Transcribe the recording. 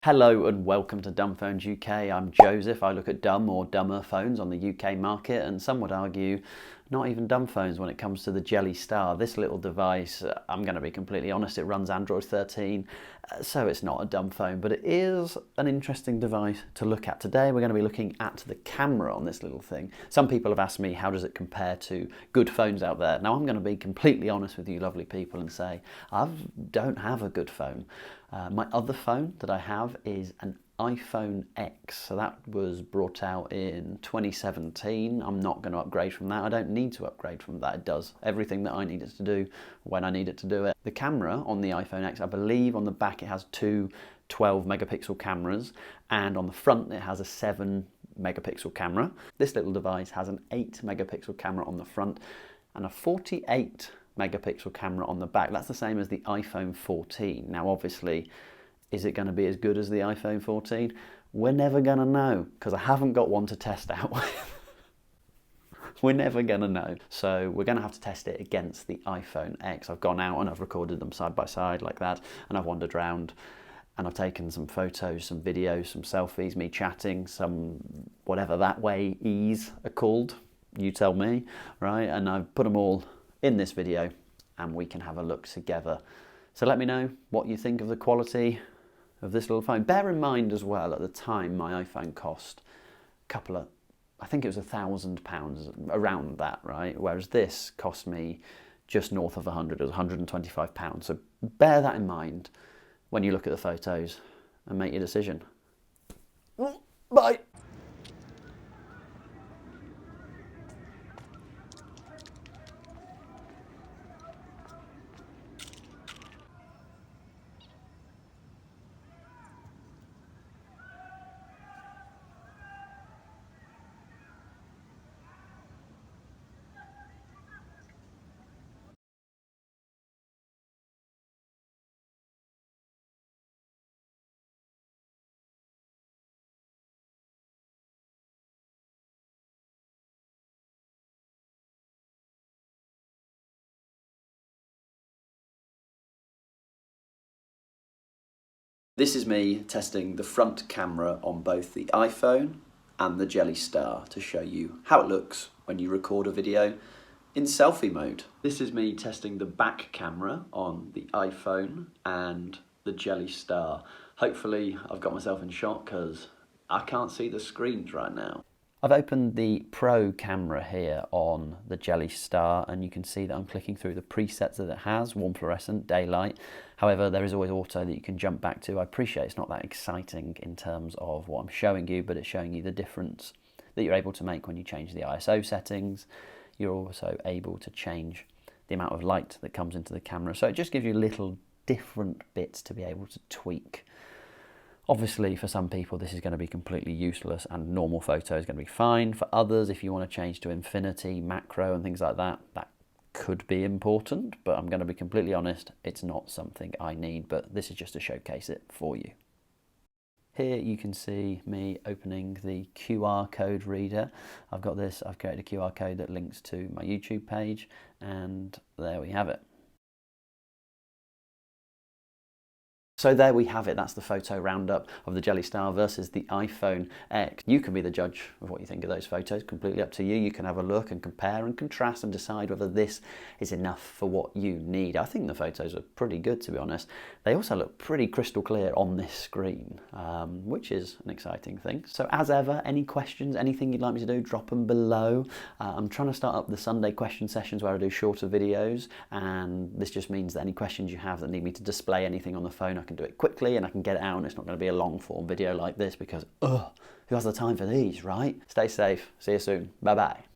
Hello and welcome to Dumb Phones UK. I'm Joseph. I look at dumb or dumber phones on the UK market, and some would argue not even dumb phones when it comes to the Jelly Star. This little device, I'm going to be completely honest, it runs Android 13, so it's not a dumb phone, but it is an interesting device to look at. Today we're going to be looking at the camera on this little thing. Some people have asked me, how does it compare to good phones out there? Now I'm going to be completely honest with you lovely people and say, I don't have a good phone. My other phone that I have is an iPhone X, so that was brought out in 2017. I'm not going to upgrade from that. I don't need to upgrade from that. It does everything that I need it to do when I need it to do it. The camera on the iPhone X, I believe on the back it has two 12 megapixel cameras, and on the front it has a 7 megapixel camera. This little device has an 8 megapixel camera on the front and a 48 megapixel camera on the back. That's the same as the iPhone 14. Now obviously, is it going to be as good as the iPhone 14? We're never going to know, because I haven't got one to test out with. We're never going to know. So we're going to have to test it against the iPhone X. I've gone out and I've recorded them side by side like that, and I've wandered around and I've taken some photos, some videos, some selfies, me chatting, some whatever that way ease are called, you tell me, right? And I've put them all in this video and we can have a look together. So let me know what you think of the quality of this little phone. Bear in mind as well, at the time my iPhone cost a couple of, I think it was £1,000, around that, right? Whereas this cost me just north of 100, it was £125. So bear that in mind when you look at the photos and make your decision. Bye. This is me testing the front camera on both the iPhone and the Jelly Star to show you how it looks when you record a video in selfie mode. This is me testing the back camera on the iPhone and the Jelly Star. Hopefully I've got myself in shot because I can't see the screens right now. I've opened the Pro camera here on the Jelly Star, and you can see that I'm clicking through the presets that it has, warm fluorescent, daylight. However, there is always auto that you can jump back to. I appreciate it's not that exciting in terms of what I'm showing you, but it's showing you the difference that you're able to make when you change the ISO settings. You're also able to change the amount of light that comes into the camera. So it just gives you little different bits to be able to tweak. Obviously, for some people, this is going to be completely useless and normal photo is going to be fine. For others, if you want to change to infinity, macro and things like that, that could be important. But I'm going to be completely honest, it's not something I need, but this is just to showcase it for you. Here you can see me opening the QR code reader. I've created a QR code that links to my YouTube page, and there we have it. So there we have it, that's the photo roundup of the Jelly Star versus the iPhone X. You can be the judge of what you think of those photos, completely up to you. You can have a look and compare and contrast and decide whether this is enough for what you need. I think the photos are pretty good, to be honest. They also look pretty crystal clear on this screen, which is an exciting thing. So as ever, any questions, anything you'd like me to do, drop them below. I'm trying to start up the Sunday question sessions where I do shorter videos, and this just means that any questions you have that need me to display anything on the phone, I can do it quickly and I can get it out, and it's not going to be a long form video like this because who has the time for these, right? Stay safe, see you soon, bye bye.